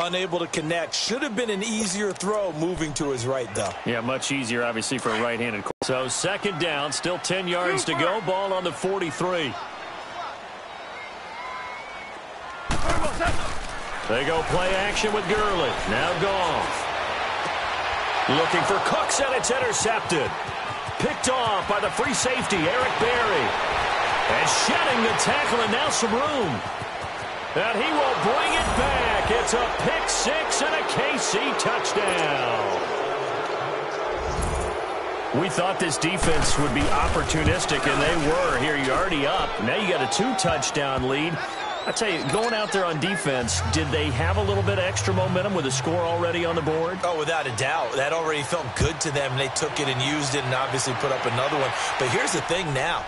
Unable to connect. Should have been an easier throw moving to his right, though. Yeah, much easier, obviously, for a right-handed. So second down, still 10 yards to go. Ball on the 43. They go play action with Gurley. Now Goff. Looking for Cooks, and it's intercepted. Picked off by the free safety, Eric Berry. And shedding the tackle, and now some room. And he will bring it back. It's a pick six and a KC touchdown. We thought this defense would be opportunistic, and they were. Here, you're already up. Now you got a 2-touchdown lead. I tell you, going out there on defense, did they have a little bit of extra momentum with a score already on the board? Oh, without a doubt. That already felt good to them. They took it and used it and obviously put up another one. But here's the thing now.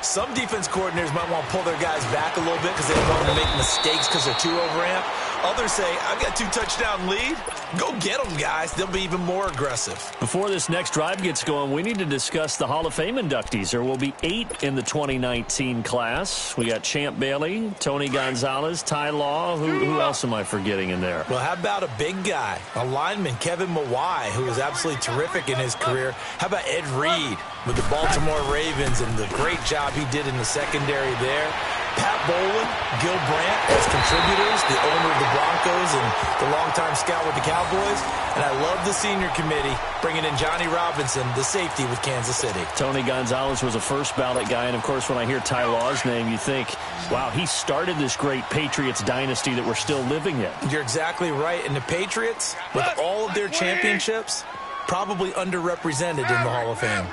Some defense coordinators might want to pull their guys back a little bit because they don't want to make mistakes because they're too overamped. Others say, I've got a 2-touchdown lead. Go get them, guys. They'll be even more aggressive. Before this next drive gets going, we need to discuss the Hall of Fame inductees. There will be 8 in the 2019 class. We got Champ Bailey, Tony Gonzalez, Ty Law. Who else am I forgetting in there? Well, how about a big guy, a lineman, Kevin Mawai, who was absolutely terrific in his career. How about Ed Reed with the Baltimore Ravens and the great job he did in the secondary there? Pat Bowlen, Gil Brandt as contributors, the owner of the Broncos and the longtime scout with the Cowboys. And I love the senior committee bringing in Johnny Robinson, the safety with Kansas City. Tony Gonzalez was a first ballot guy. And, of course, when I hear Ty Law's name, you think, wow, he started this great Patriots dynasty that we're still living in. You're exactly right. And the Patriots, with all of their championships, probably underrepresented in the Hall of Fame.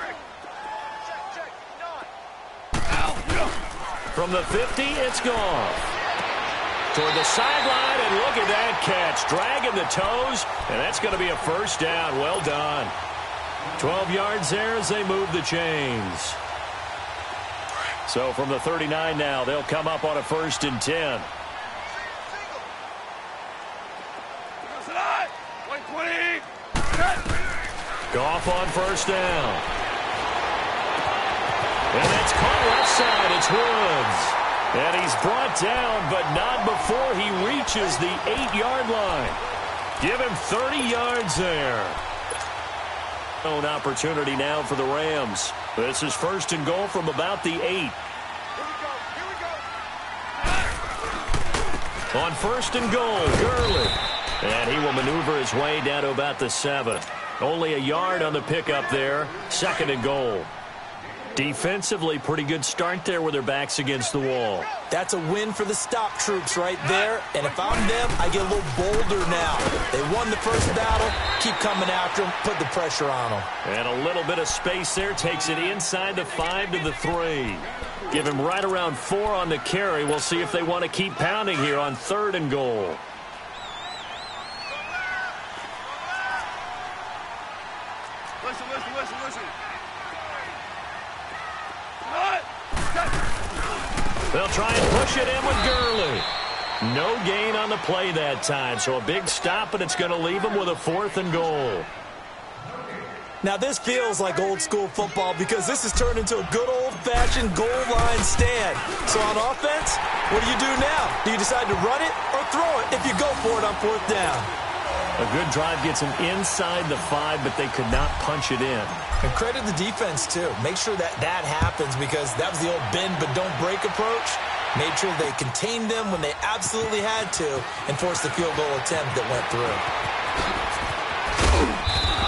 From the 50, it's gone. Toward the sideline, and look at that catch. Dragging the toes, and that's going to be a first down. Well done. 12 yards there as they move the chains. So from the 39 now, they'll come up on a 1st and 10. Goff on first down. And that's caught left side. It's Woods. And he's brought down, but not before he reaches the 8-yard line. Give him 30 yards there. Own opportunity now for the Rams. This is 1st and goal from about the 8. On 1st and goal, Gurley. And he will maneuver his way down to about the 7. Only a yard on the pickup there. 2nd and goal. Defensively, pretty good start there with their backs against the wall. That's a win for the stop troops right there. And if I'm them, I get a little bolder now. They won the first battle. Keep coming after them. Put the pressure on them. And a little bit of space there. Takes it inside the 5 to the 3. Give him right around 4 on the carry. We'll see if they want to keep pounding here on 3rd and goal. Listen. They'll try and push it in with Gurley. No gain on the play that time, so a big stop, and it's going to leave them with a 4th and goal. Now, this feels like old-school football because this has turned into a good old-fashioned goal line stand. So on offense, what do you do now? Do you decide to run it or throw it if you go for it on 4th down? A good drive gets them inside the 5, but they could not punch it in. And credit the defense, too. Make sure that happens because that was the old bend but don't break approach. Made sure they contained them when they absolutely had to and forced the field goal attempt that went through.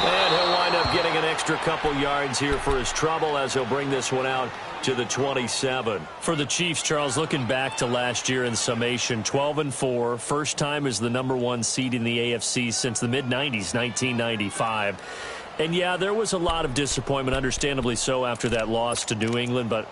And he'll wind up getting an extra couple yards here for his trouble as he'll bring this one out to the 27. For the Chiefs, Charles, looking back to last year in summation, 12-4, first time as the #1 seed in the AFC since the mid-90s, 1995. And, yeah, there was a lot of disappointment, understandably so, after that loss to New England, but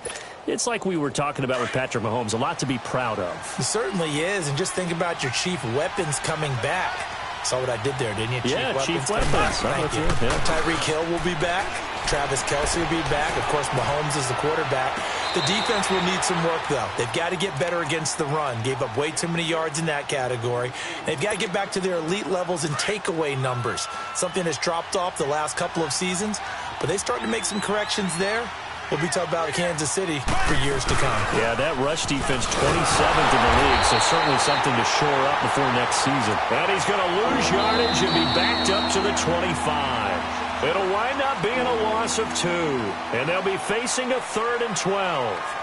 it's like we were talking about with Patrick Mahomes, a lot to be proud of. It certainly is, and just think about your chief weapons coming back. Saw what I did there, didn't you? Yeah, Chief Weapons. Thank you. Yeah. Tyreek Hill will be back. Travis Kelce will be back. Of course, Mahomes is the quarterback. The defense will need some work, though. They've got to get better against the run. Gave up way too many yards in that category. They've got to get back to their elite levels in takeaway numbers, something that's dropped off the last couple of seasons. But they start to make some corrections there. we'll be talking about Kansas City for years to come. Yeah, that rush defense 27th in the league, so certainly something to shore up before next season. And he's going to lose yardage and be backed up to the 25. It'll wind up being a loss of 2, and they'll be facing a 3rd and 12.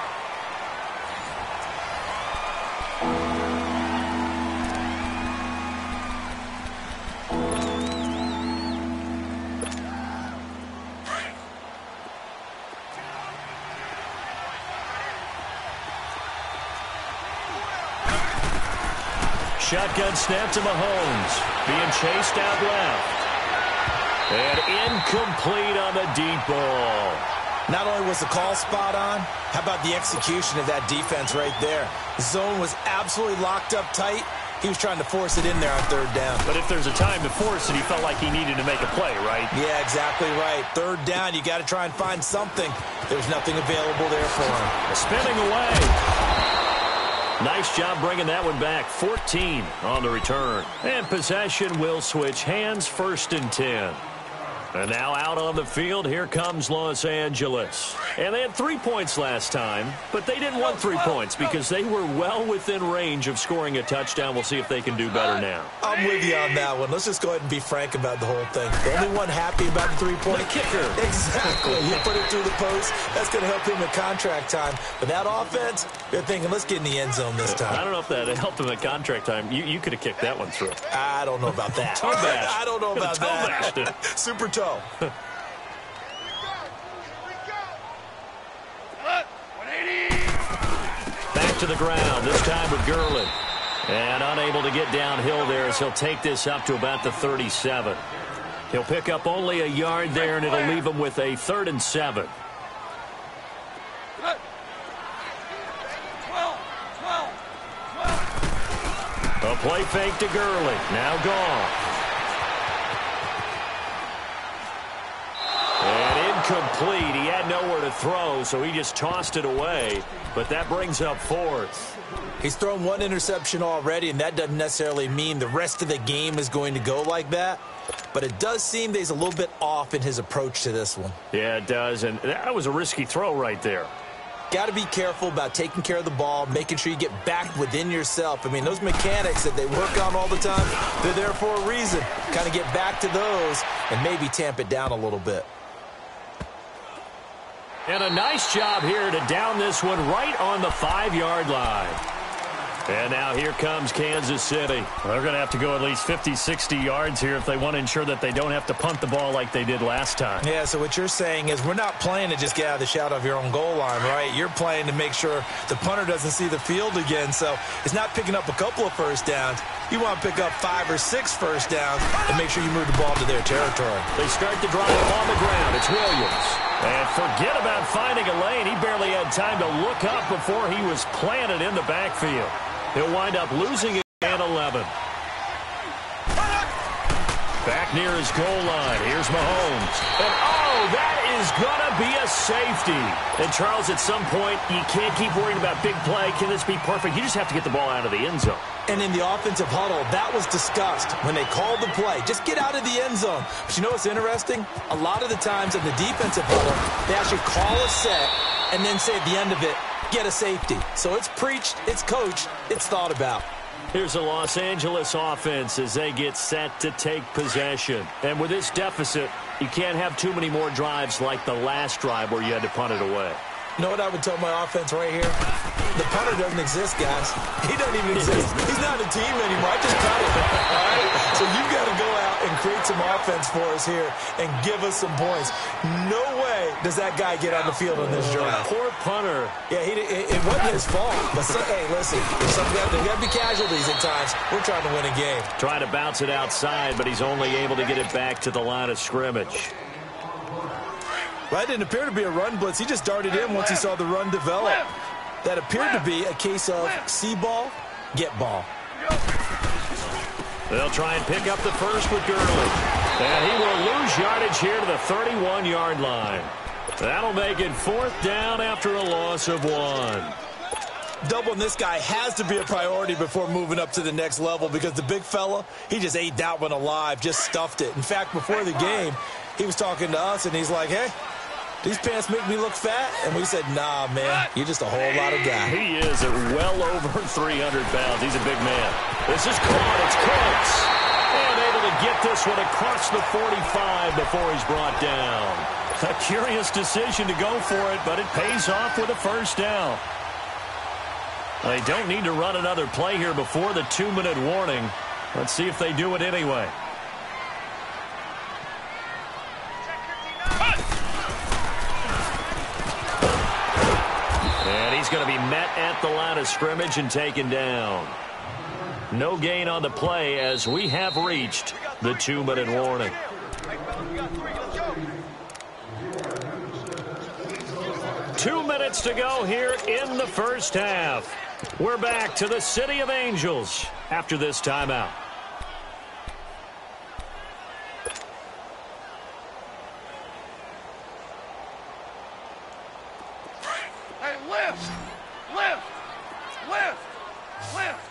Shotgun snap to Mahomes. Being chased out left. And incomplete on the deep ball. Not only was the call spot on, how about the execution of that defense right there? The zone was absolutely locked up tight. He was trying to force it in there on 3rd down. But if there's a time to force it, he felt like he needed to make a play, right? Yeah, exactly right. 3rd down, you got to try and find something. There's nothing available there for him. Spinning away. Nice job bringing that one back. 14 on the return. And possession will switch hands, 1st and 10. And now out on the field, here comes Los Angeles. And they had 3 points last time, but they didn't want 3 points because they were well within range of scoring a touchdown. We'll see if they can do better now. I'm with you on that one. Let's just go ahead and be frank about the whole thing. The only one happy about the 3-point kicker. Exactly. You put it through the post. That's going to help him at contract time. But that offense, they're thinking, let's get in the end zone this time. I don't know if that helped him at contract time. You could have kicked that one through. I don't know about that. Toe bash. I don't know about that. Super toe. Back to the ground, this time with Gurley. And unable to get downhill there as he'll take this up to about the 37. He'll pick up only a yard there, and it'll leave him with a 3rd and 7. A play fake to Gurley. Now gone. And incomplete. He had nowhere to throw, so he just tossed it away. But that brings up 4th. He's thrown 1 interception already, and that doesn't necessarily mean the rest of the game is going to go like that. But it does seem that he's a little bit off in his approach to this one. Yeah, it does, and that was a risky throw right there. Got to be careful about taking care of the ball, making sure you get back within yourself. I mean, those mechanics that they work on all the time, they're there for a reason. Kind of get back to those and maybe tamp it down a little bit. And a nice job here to down this one right on the 5-yard line. And now here comes Kansas City. They're going to have to go at least 50, 60 yards here if they want to ensure that they don't have to punt the ball like they did last time. Yeah, so what you're saying is we're not playing to just get out of the shadow of your own goal line, right? You're playing to make sure the punter doesn't see the field again. So it's not picking up a couple of first downs. You want to pick up 5 or 6 first downs and make sure you move the ball to their territory. They start the drive on the ground. It's Williams. And forget about finding a lane. He barely had time to look up before he was planted in the backfield. He'll wind up losing it at 11. Back near his goal line. Here's Mahomes. And, oh, that is going to be a safety. And, Charles, at some point, you can't keep worrying about big play. Can this be perfect? You just have to get the ball out of the end zone. And in the offensive huddle, that was discussed when they called the play. Just get out of the end zone. But you know what's interesting? A lot of the times in the defensive huddle, they actually call a set and then say at the end of it, get a safety. So it's preached, it's coached, it's thought about. Here's the Los Angeles offense as they get set to take possession. And with this deficit, you can't have too many more drives like the last drive where you had to punt it away. You know what I would tell my offense right here? The punter doesn't exist, guys. He doesn't even exist. He's not a team anymore. I just cut it. All right? So you've got to go out and create some offense for us here and give us some points. No way does that guy get on the field on this drive. Poor punter. Yeah, it wasn't his fault. But, hey, listen, there's got to be casualties at times. We're trying to win a game. Trying to bounce it outside, but he's only able to get it back to the line of scrimmage. Well, that didn't appear to be a run blitz. He just darted in once he saw the run develop. That appeared to be a case of see ball, get ball. They'll try and pick up the first with Gurley. And he will lose yardage here to the 31-yard line. That'll make it 4th down after a loss of 1. Doubling this guy has to be a priority before moving up to the next level because the big fella, he just ate that one alive, just stuffed it. In fact, before the game, he was talking to us, and he's like, hey, these pants make me look fat? And we said, nah, man, you're just a whole lot of guy. He is at well over 300 pounds. He's a big man. This is caught. It's close. And able to get this one across the 45 before he's brought down. A curious decision to go for it, but it pays off with a first down. They don't need to run another play here before the 2-minute warning. Let's see if they do it anyway. And he's going to be met at the line of scrimmage and taken down. No gain on the play as we have reached the 2-minute warning. Two minutes to go here in the first half. We're back to the City of Angels after this timeout. Hey, lift! Lift! Lift! Lift!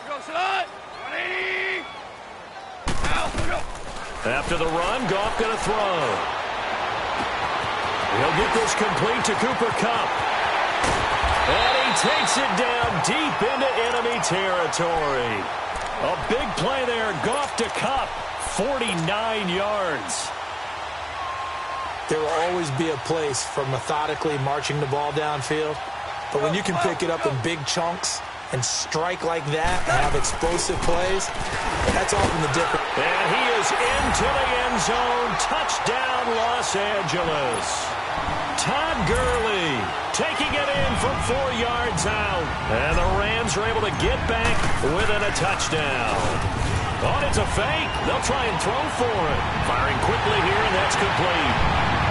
Go, son! 180! Now, go! After the run, Goff going to throw. He'll get this complete to Cooper Kupp. And he takes it down deep into enemy territory. A big play there. Goff to Kupp. 49 yards. There will always be a place for methodically marching the ball downfield. But when you can pick it up in big chunks and strike like that and have explosive plays, that's often the difference. And he is into the end zone. Touchdown, Los Angeles. Todd Gurley taking it in from 4 yards out. And the Rams are able to get back within a touchdown. Oh, it's a fake. They'll try and throw for it. Firing quickly here, and that's complete.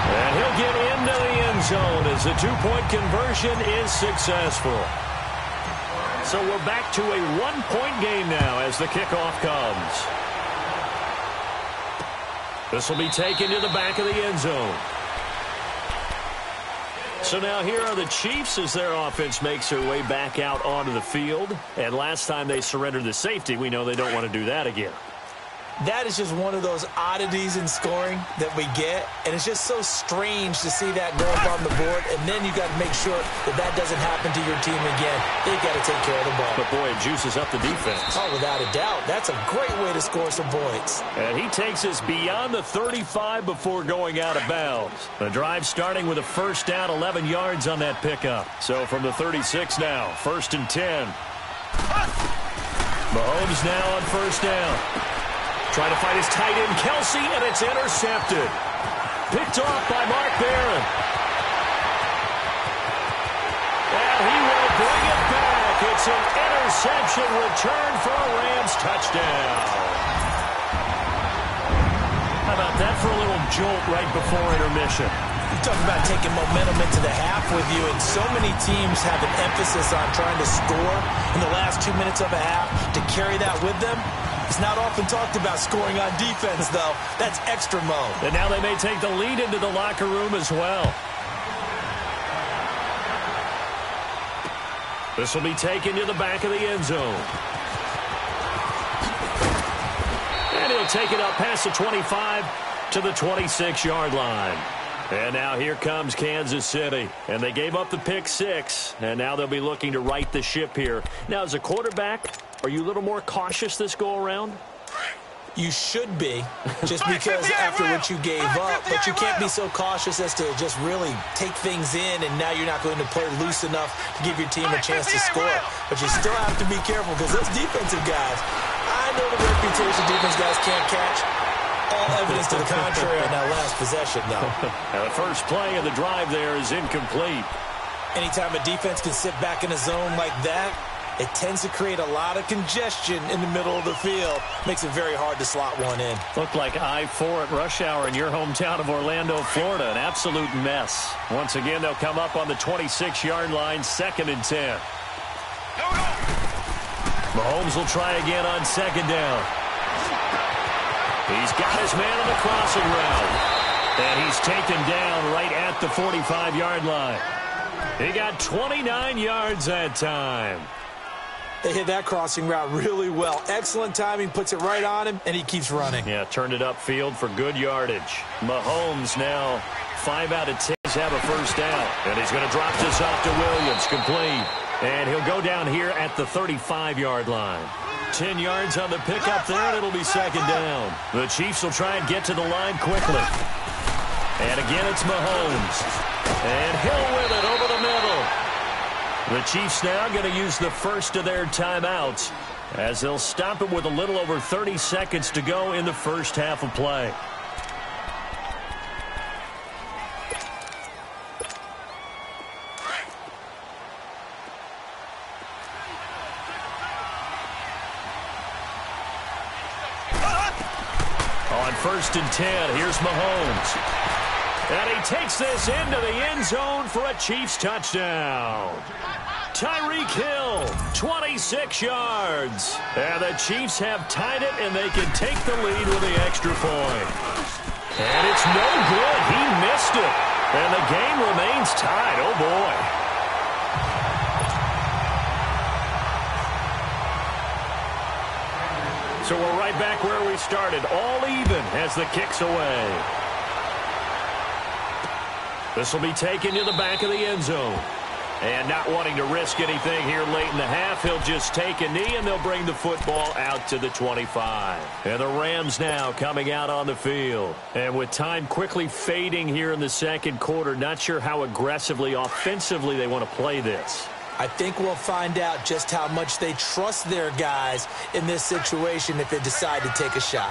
And he'll get into the end zone as the 2-point conversion is successful. So we're back to a 1-point game now as the kickoff comes. This will be taken to the back of the end zone. So now here are the Chiefs as their offense makes their way back out onto the field. And last time they surrendered the safety, we know they don't want to do that again. That is just one of those oddities in scoring that we get, and it's just so strange to see that go up on the board, and then you got to make sure that that doesn't happen to your team again. They've got to take care of the ball. But, boy, it juices up the defense. Oh, without a doubt. That's a great way to score some points. And he takes us beyond the 35 before going out of bounds. The drive starting with a first down, 11 yards on that pickup. So from the 36 now, 1st and 10. Mahomes now on first down. Trying to find his tight end, Kelsey, and it's intercepted. Picked off by Mark Barron. And he will bring it back. It's an interception return for a Rams touchdown. How about that for a little jolt right before intermission? You talk about taking momentum into the half with you, and so many teams have an emphasis on trying to score in the last 2 minutes of a half to carry that with them. It's not often talked about scoring on defense, though. That's extra mode. And now they may take the lead into the locker room as well. This will be taken to the back of the end zone. And he'll take it up past the 25 to the 26-yard line. And now here comes Kansas City. And they gave up the pick 6. And now they'll be looking to right the ship here. Now, as a quarterback, are you a little more cautious this go-around? You should be, just because after what you gave up. But you can't be so cautious as to just really take things in, and now you're not going to play loose enough to give your team a chance to score. But you still have to be careful because those defensive guys, I know the reputation defense guys can't catch. All evidence to the contrary on that last possession, though. Now the first play of the drive there is incomplete. Anytime a defense can sit back in a zone like that, it tends to create a lot of congestion in the middle of the field. Makes it very hard to slot one in. Looked like I-4 at rush hour in your hometown of Orlando, Florida. An absolute mess. Once again, they'll come up on the 26-yard line, 2nd and 10. Mahomes will try again on 2nd down. He's got his man on the crossing route. And he's taken down right at the 45-yard line. He got 29 yards that time. They hit that crossing route really well. Excellent timing, puts it right on him, and he keeps running. Yeah, turned it upfield for good yardage. Mahomes now 5 out of 10 have a first down. And he's going to drop this off to Williams, complete. And he'll go down here at the 35-yard line. 10 yards on the pickup there, and it'll be second down. The Chiefs will try and get to the line quickly. And again, it's Mahomes. And Hill with it over the middle. The Chiefs now going to use the first of their timeouts as they'll stop it with a little over 30 seconds to go in the first half of play. On 1st and 10, here's Mahomes. And he takes this into the end zone for a Chiefs touchdown. Tyreek Hill, 26 yards. And the Chiefs have tied it, and they can take the lead with the extra point. And it's no good. He missed it. And the game remains tied. Oh, boy. So we're right back where we started, all even as the kick's away. This will be taken to the back of the end zone. And not wanting to risk anything here late in the half, he'll just take a knee, and they'll bring the football out to the 25. And the Rams now coming out on the field. And with time quickly fading here in the second quarter, not sure how aggressively, offensively they want to play this. I think we'll find out just how much they trust their guys in this situation if they decide to take a shot.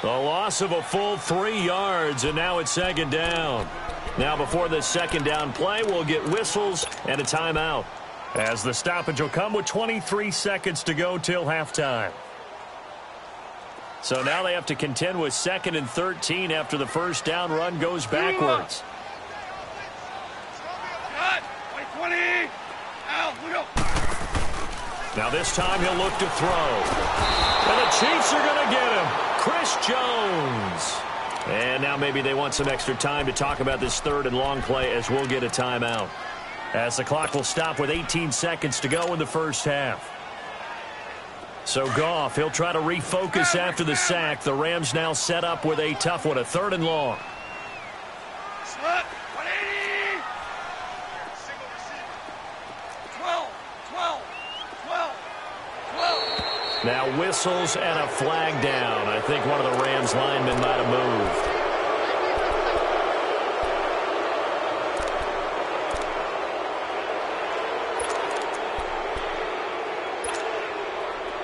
A loss of a full 3 yards, and now it's second down. Now before this second down play, we'll get whistles and a timeout, as the stoppage will come with 23 seconds to go till halftime. So now they have to contend with 2nd and 13 after the first down run goes backwards. Now this time he'll look to throw. And the Chiefs are going to get him. Chris Jones. And now maybe they want some extra time to talk about this 3rd and long play, as we'll get a timeout, as the clock will stop with 18 seconds to go in the first half. So Goff, he'll try to refocus after the sack. The Rams now set up with a tough one, a 3rd and long. Now whistles and a flag down. I think one of the Rams linemen might have moved.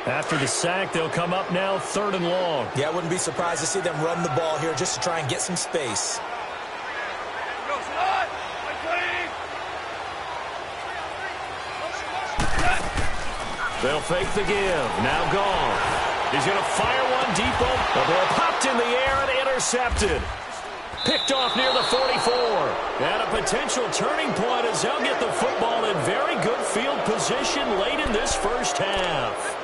After the sack, they'll come up now 3rd and long. Yeah, I wouldn't be surprised to see them run the ball here just to try and get some space. They'll fake the give. Now Goff. He's going to fire one deep. The ball popped in the air and intercepted. Picked off near the 44. And a potential turning point as they'll get the football in very good field position late in this first half.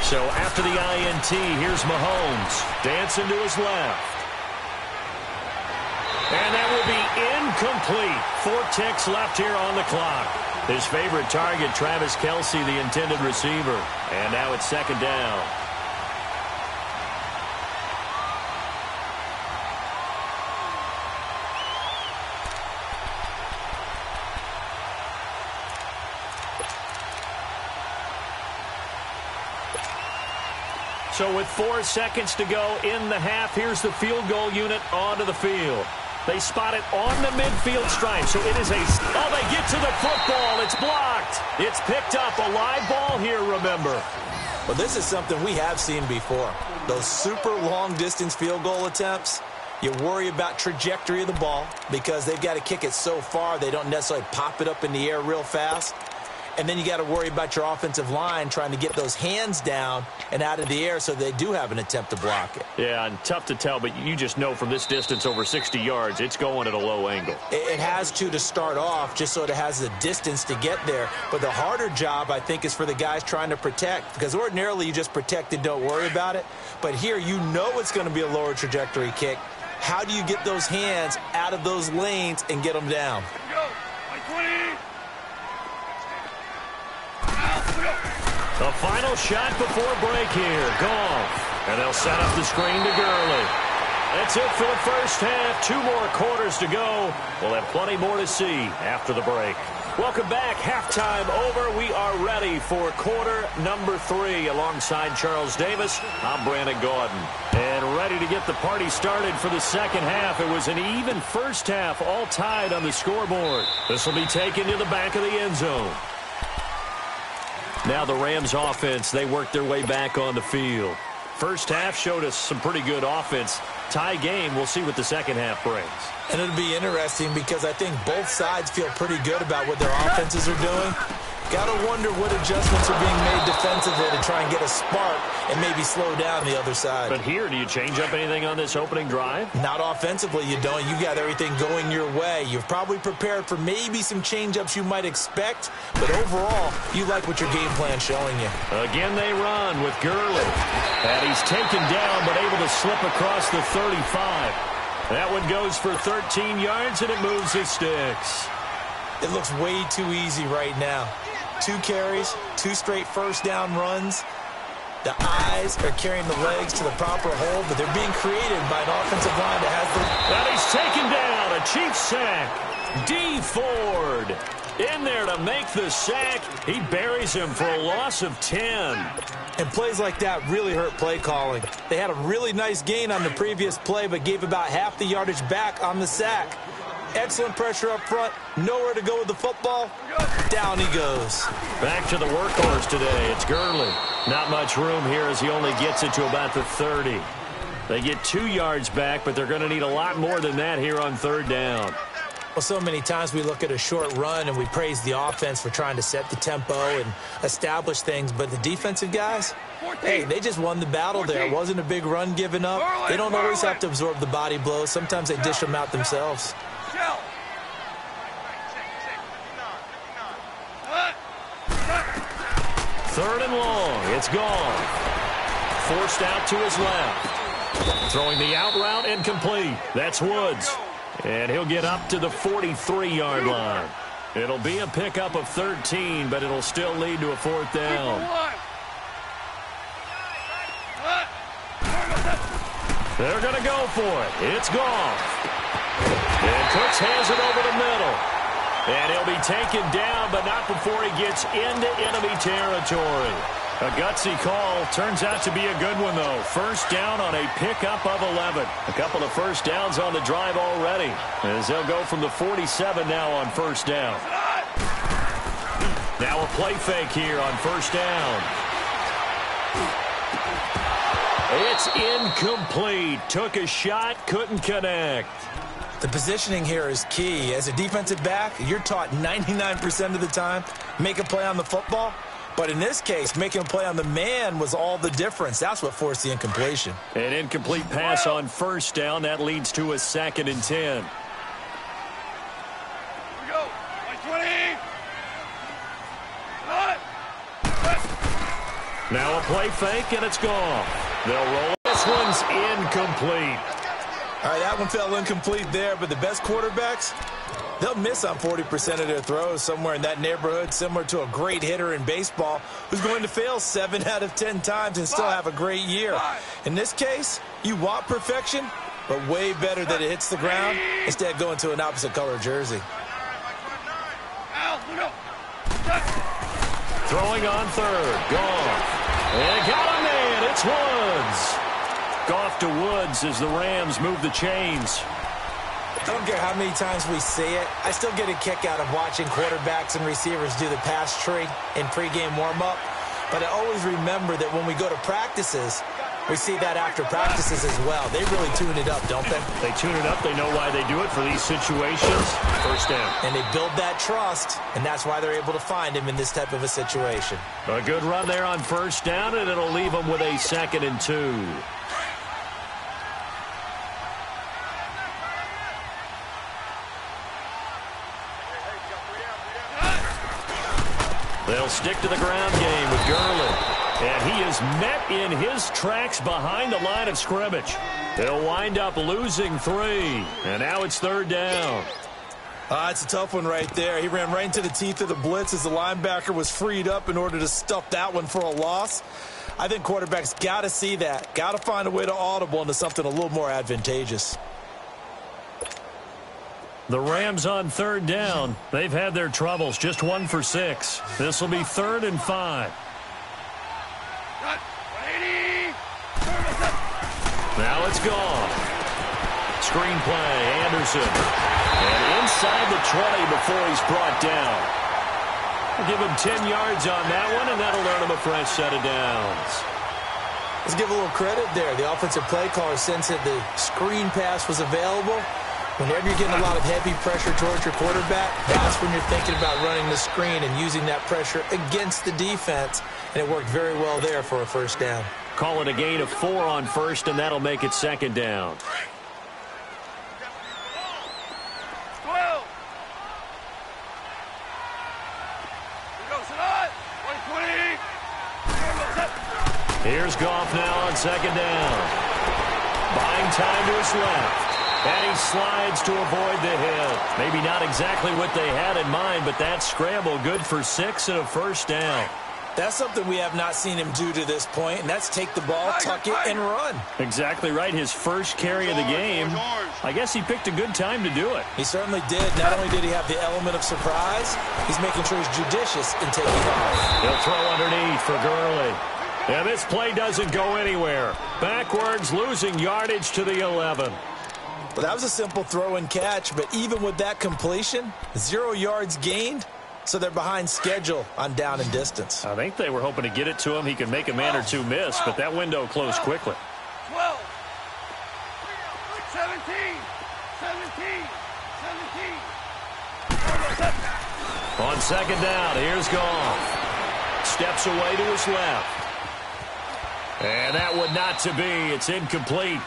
So after the INT, here's Mahomes. Dancing to his left. And that will be incomplete. 4 ticks left here on the clock. His favorite target, Travis Kelce, the intended receiver. And now it's second down. So with 4 seconds to go in the half, here's the field goal unit onto the field. They spot it on the midfield stripe, so it is a... Oh, they get to the football. It's blocked. It's picked up. A live ball here, remember. Well, this is something we have seen before. Those super long-distance field goal attempts, you worry about trajectory of the ball because they've got to kick it so far they don't necessarily pop it up in the air real fast. And then you got to worry about your offensive line trying to get those hands down and out of the air so they do have an attempt to block it. Yeah, and tough to tell, but you just know from this distance over 60 yards, it's going at a low angle. It has to start off just so it has the distance to get there. But the harder job, I think, is for the guys trying to protect. Because ordinarily you just protect and don't worry about it. But here you know it's going to be a lower trajectory kick. How do you get those hands out of those lanes and get them down? The final shot before break here. Goff. And they'll set up the screen to Gurley. That's it for the first half. 2 more quarters to go. We'll have plenty more to see after the break. Welcome back. Halftime over. We are ready for quarter number 3. Alongside Charles Davis, I'm Brandon Gaudin. And ready to get the party started for the second half. It was an even first half, all tied on the scoreboard. This will be taken to the back of the end zone. Now the Rams offense, they worked their way back on the field. First half showed us some pretty good offense. Tie game, we'll see what the second half brings. And it'll be interesting because I think both sides feel pretty good about what their offenses are doing. Got to wonder what adjustments are being made defensively to try and get a spark and maybe slow down the other side. But here, do you change up anything on this opening drive? Not offensively, you don't. You got everything going your way. You've probably prepared for maybe some change-ups you might expect, but overall, you like what your game plan's showing you. Again, they run with Gurley. And he's taken down, but able to slip across the 35. That one goes for 13 yards, and it moves his sticks. It looks way too easy right now. 2 carries, 2 straight first down runs. The eyes are carrying the legs to the proper hold, but they're being created by an offensive line that has the... And he's taken down. A Chiefs sack. D. Ford in there to make the sack. He buries him for a loss of 10. And plays like that really hurt play calling. They had a really nice gain on the previous play, but gave about half the yardage back on the sack. Excellent pressure up front. Nowhere to go with the football. Down he goes. Back to the workhorse today. It's Gurley. Not much room here as he only gets it to about the 30. They get 2 yards back, but they're going to need a lot more than that here on third down. Well, so many times we look at a short run and we praise the offense for trying to set the tempo and establish things, but the defensive guys, hey, they just won the battle there. It wasn't a big run given up. They don't always have to absorb the body blows. Sometimes they dish them out themselves. Third and long. It's gone. Forced out to his left. Throwing the out route incomplete. That's Woods. And he'll get up to the 43-yard line. It'll be a pickup of 13, but it'll still lead to a 4th down. They're going to go for it. It's gone. And Cooks has it over the middle. And he'll be taken down, but not before he gets into enemy territory. A gutsy call. Turns out to be a good one, though. First down on a pickup of 11. A couple of first downs on the drive already, as they'll go from the 47 now on first down. Now a play fake here on first down. It's incomplete. Took a shot, couldn't connect. The positioning here is key. As a defensive back, you're taught 99% of the time, make a play on the football. But in this case, making a play on the man was all the difference. That's what forced the incompletion. An incomplete pass on first down. That leads to a 2nd and 10. Here we go. 20. Now a play fake, and it's gone. They'll roll. This one's incomplete. All right, that one fell incomplete there, but the best quarterbacks, they'll miss on 40% of their throws somewhere in that neighborhood, similar to a great hitter in baseball who's going to fail 7 out of 10 times and still have a great year. In this case, you want perfection, but way better that it hits the ground instead of going to an opposite color jersey. Throwing on third. Goff. And got a man. It's Woods. Goff to Woods as the Rams move the chains. I don't care how many times we say it. I still get a kick out of watching quarterbacks and receivers do the pass tree in pregame warm-up. But I always remember that when we go to practices, We see that after practices as well. They really tune it up, don't they? They tune it up. They know why they do it for these situations. First down. And they build that trust, and that's why they're able to find him in this type of a situation. A good run there on first down, and it'll leave them with a 2nd and 2. They'll stick to the ground game with Gurley. And he is met in his tracks behind the line of scrimmage. They'll wind up losing 3. And now it's 3rd down. It's a tough one right there. He ran right into the teeth of the blitz as the linebacker was freed up in order to stuff that one for a loss. I think quarterbacks got to see that. Got to find a way to audible into something a little more advantageous. The Rams on 3rd down. They've had their troubles. Just 1 for 6. This will be 3rd and 5. Now it's gone. Screen play, Anderson. And inside the 20 before he's brought down. We'll give him 10 yards on that one, and that'll earn him a fresh set of downs. Let's give a little credit there. The offensive play caller sensed that the screen pass was available. Whenever you're getting a lot of heavy pressure towards your quarterback, that's when you're thinking about running the screen and using that pressure against the defense. And it worked very well there for a first down. Call it a gain of 4 on first, and that'll make it 2nd down. 12. Here's Goff now on 2nd down. Buying time to his left. And he slides to avoid the hit. Maybe not exactly what they had in mind, but that scramble good for 6 and a first down. That's something we have not seen him do to this point, and that's take the ball, tuck it, and run. Exactly right. His first carry of the game. I guess he picked a good time to do it. He certainly did. Not only did he have the element of surprise, he's making sure he's judicious in taking off. He'll throw underneath for Gurley. And this play doesn't go anywhere. Backwards, losing yardage to the 11. Well, that was a simple throw and catch, but even with that completion, 0 yards gained, so they're behind schedule on down and distance. I think they were hoping to get it to him. He could make a man or two miss, but that window closed quickly. 12, 17, 17. On 2nd down, here's Goff. Steps away to his left. And that would not to be. It's incomplete.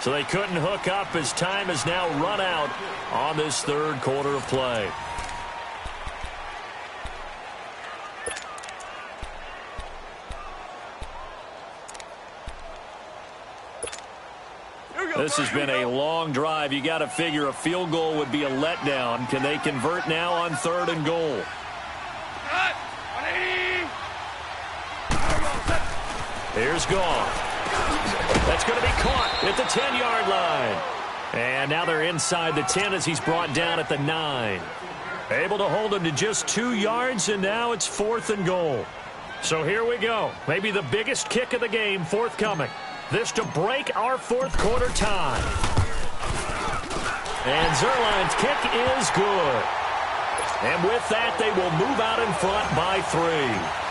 So they couldn't hook up as time has now run out on this 3rd quarter of play. This has been a long drive. You got to figure a field goal would be a letdown. Can they convert now on 3rd and goal? Here's Goff. That's going to be caught at the 10-yard line. And now they're inside the 10 as he's brought down at the 9. Able to hold him to just 2 yards, and now it's 4th and goal. So here we go. Maybe the biggest kick of the game forthcoming. This to break our 4th quarter tie. And Zuerlein's kick is good. And with that, they will move out in front by 3.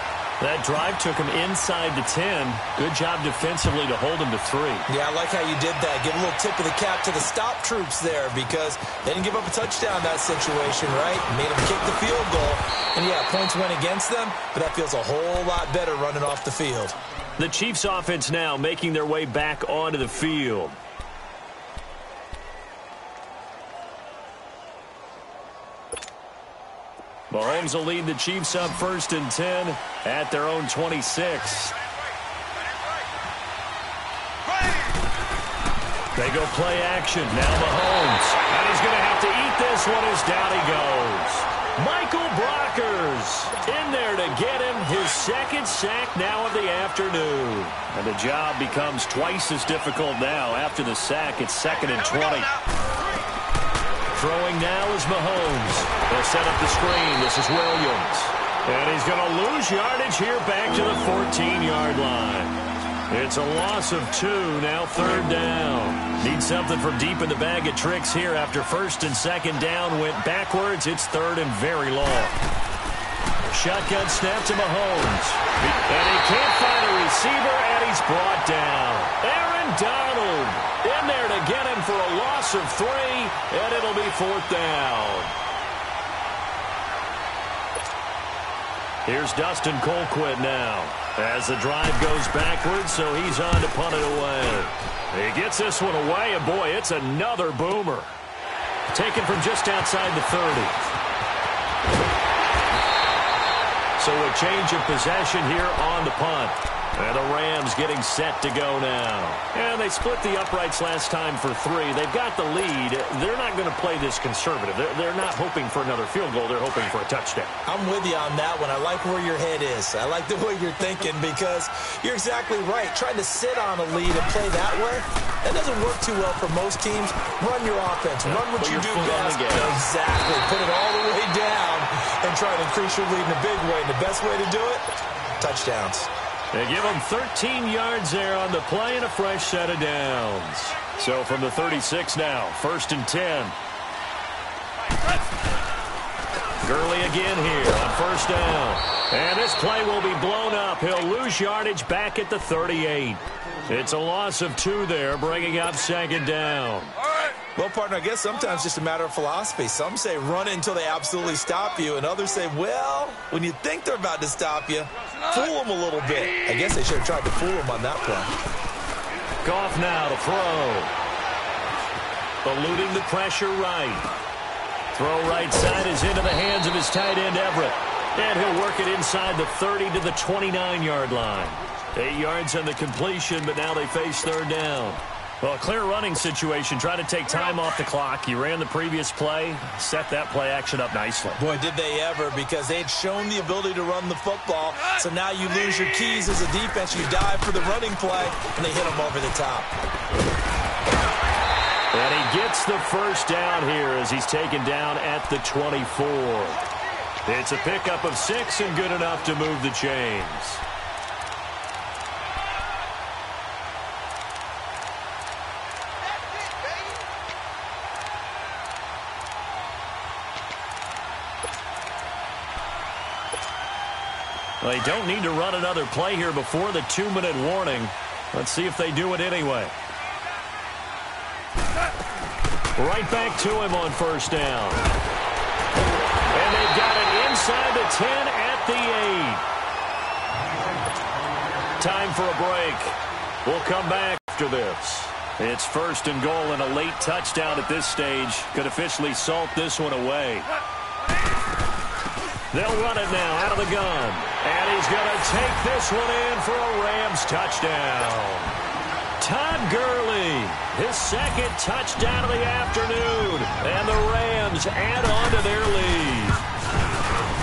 That drive took him inside the 10. Good job defensively to hold him to 3. Yeah, I like how you did that. Give a little tip of the cap to the stop troops there because they didn't give up a touchdown in that situation, right? Made them kick the field goal. And, yeah, points went against them, but that feels a whole lot better running off the field. The Chiefs offense now making their way back onto the field. Mahomes will lead the Chiefs up 1st and 10 at their own 26. They go play action. Now Mahomes. And he's going to have to eat this one as down he goes. Michael Brockers in there to get him his 2nd sack now of the afternoon. And the job becomes twice as difficult now after the sack. It's 2nd and 20. Throwing now is Mahomes. They'll set up the screen. This is Williams. And he's going to lose yardage here back to the 14-yard line. It's a loss of 2, now 3rd down. Need something from deep in the bag of tricks here after 1st and 2nd down went backwards. It's 3rd and very long. Shotgun snap to Mahomes. And he can't find a receiver, and he's brought down. Aaron Donald in there to get him for a loss of 3, and it'll be 4th down. Here's Dustin Colquitt now as the drive goes backwards, so he's on to punt it away. He gets this one away, and boy, it's another boomer. Taken from just outside the 30. So a change of possession here on the punt. And the Rams getting set to go now. And they split the uprights last time for 3. They've got the lead. They're not going to play this conservative. They're not hoping for another field goal. They're hoping for a touchdown. I'm with you on that one. I like where your head is. I like the way you're thinking because you're exactly right. Trying to sit on a lead and play that way, that doesn't work too well for most teams. Run your offense. Run what you do best. Exactly. Put it all the way down and try to increase your lead in a big way. And the best way to do it, touchdowns. They give them 13 yards there on the play and a fresh set of downs. So from the 36 now, 1st and 10. Gurley again here on 1st down. And this play will be blown up. He'll lose yardage back at the 38. It's a loss of 2 there, bringing up 2nd down. Well, partner, I guess sometimes it's just a matter of philosophy. Some say run it until they absolutely stop you, and others say, well, when you think they're about to stop you, fool them a little bit. I guess they should have tried to fool them on that play. Goff now to throw. Eluding the pressure right. Throw right side is into the hands of his tight end, Everett. And he'll work it inside the 30 to the 29-yard line. 8 yards on the completion, but now they face 3rd down. Well, a clear running situation. Try to take time off the clock. You ran the previous play, set that play action up nicely. Boy, did they ever, because they had shown the ability to run the football. So now you lose your keys as a defense. You dive for the running play, and they hit them over the top. And he gets the 1st down here as he's taken down at the 24. It's a pickup of 6 and good enough to move the chains. Well, they don't need to run another play here before the 2-minute warning. Let's see if they do it anyway. Right back to him on 1st down. And they've got it inside the 10 at the 8. Time for a break. We'll come back after this. It's 1st and goal, and a late touchdown at this stage could officially salt this one away. They'll run it now out of the gun. And he's going to take this one in for a Rams touchdown. Todd Gurley, his 2nd touchdown of the afternoon. And the Rams add on to their lead.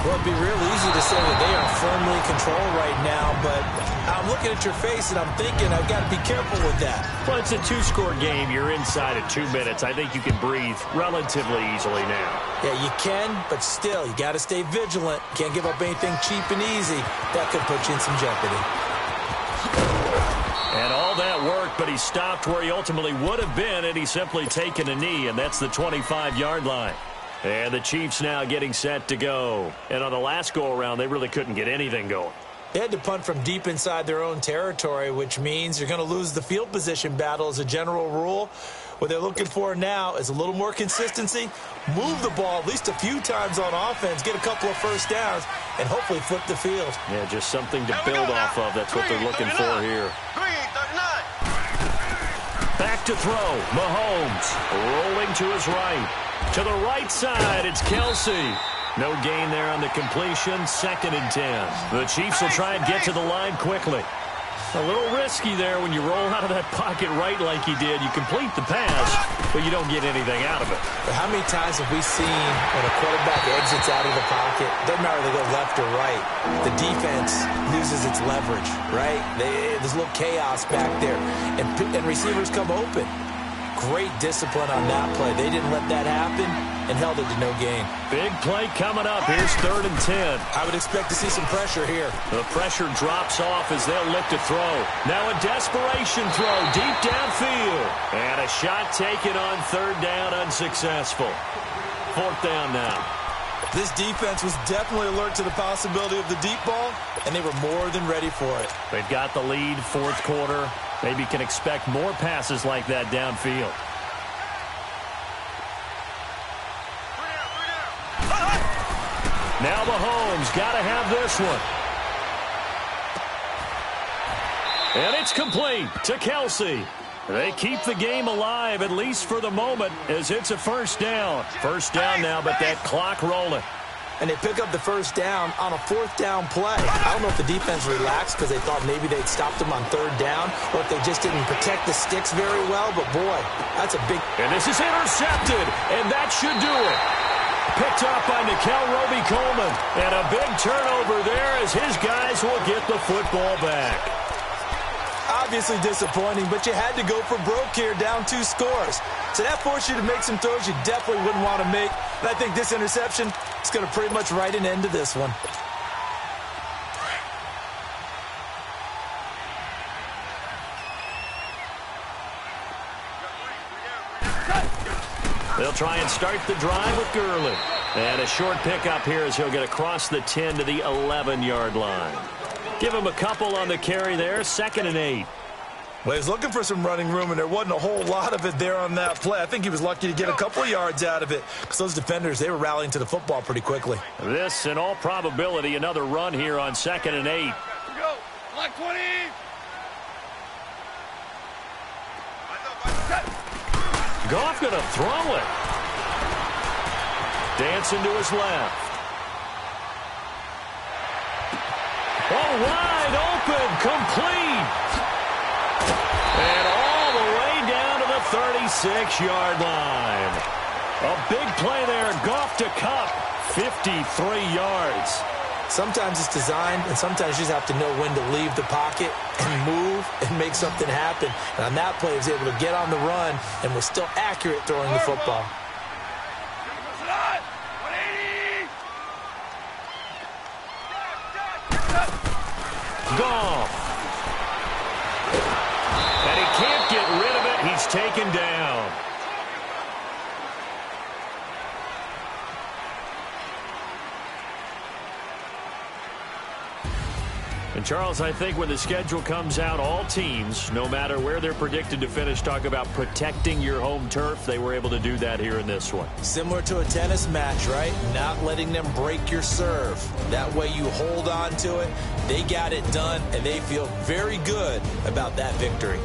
Well, it'd be real easy to say that they are firmly in control right now, but I'm looking at your face and I'm thinking I've got to be careful with that. Well, it's a 2-score game. You're inside at 2 minutes. I think you can breathe relatively easily now. Yeah, you can, but still, you got to stay vigilant. Can't give up anything cheap and easy. That could put you in some jeopardy. And all that worked, but he stopped where he ultimately would have been, and he's simply taken a knee, and that's the 25-yard line. And the Chiefs now getting set to go. And on the last go-around, they really couldn't get anything going. They had to punt from deep inside their own territory, which means you're going to lose the field position battle as a general rule. What they're looking for now is a little more consistency, move the ball at least a few times on offense, get a couple of 1st downs, and hopefully flip the field. Yeah, just something to build off of. That's what they're looking for here. Back to throw. Mahomes rolling to his right. To the right side, it's Kelsey. No gain there on the completion. 2nd and 10. The Chiefs will try and get to the line quickly. A little risky there when you roll out of that pocket right like he did. You complete the pass, but you don't get anything out of it. But how many times have we seen when a quarterback exits out of the pocket, doesn't matter if they go left or right, the defense loses its leverage, right? There's a little chaos back there, and receivers come open. Great discipline on that play. They didn't let that happen and held it to no gain. Big play coming up. Here's 3rd and 10. I would expect to see some pressure here. The pressure drops off as they'll look to throw. Now a desperation throw deep downfield. And a shot taken on 3rd down, unsuccessful. 4th down now. This defense was definitely alert to the possibility of the deep ball, and they were more than ready for it. They've got the lead, fourth quarter. Maybe can expect more passes like that downfield. Now Mahomes got to have this one. And it's complete to Kelsey. They keep the game alive, at least for the moment, as it's a first down. First down now, but that clock rolling. And they pick up the first down on a fourth down play. I don't know if the defense relaxed because they thought maybe they'd stopped them on third down, or if they just didn't protect the sticks very well. But, boy, that's a big... And this is intercepted, and that should do it. Picked up by Nikel Roby-Coleman. And a big turnover there as his guys will get the football back. Obviously disappointing, but you had to go for broke here, down 2 scores. So that forced you to make some throws you definitely wouldn't want to make. And I think this interception is going to pretty much write an end to this one. They'll try and start the drive with Gurley. And a short pickup here as he'll get across the 10 to the 11-yard line. Give him a couple on the carry there, 2nd and 8. Well, he was looking for some running room, and there wasn't a whole lot of it there on that play. I think he was lucky to get a couple of yards out of it because those defenders, they were rallying to the football pretty quickly. This, in all probability, another run here on 2nd and 8. Go. Black 20. Goff going to throw it. Dancing to his left. Oh, wide open, complete. And all the way down to the 36-yard line. A big play there, Goff to Kupp, 53 yards. Sometimes it's designed, and sometimes you just have to know when to leave the pocket and move and make something happen. And on that play, he was able to get on the run and was still accurate throwing the football. Goff. And he can't get rid of it. He's taken down. And, Charles, I think when the schedule comes out, all teams, no matter where they're predicted to finish, talk about protecting your home turf. They were able to do that here in this one. Similar to a tennis match, right? Not letting them break your serve. That way you hold on to it. They got it done, and they feel very good about that victory.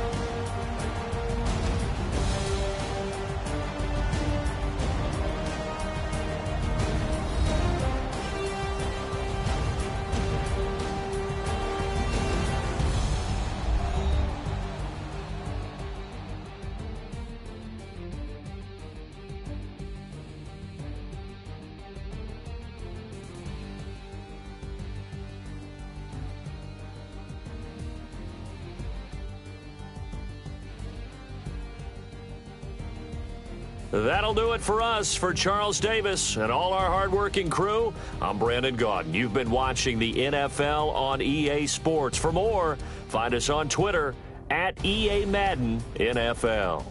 That'll do it for us. For Charles Davis and all our hardworking crew, I'm Brandon Gaudin. You've been watching the NFL on EA Sports. For more, find us on Twitter at EA Madden NFL.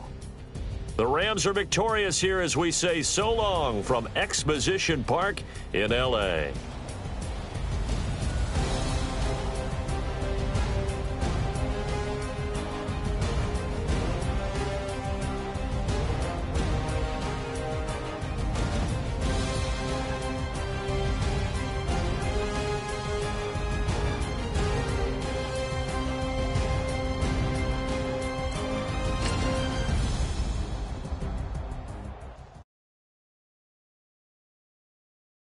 The Rams are victorious here as we say so long from Exposition Park in L.A.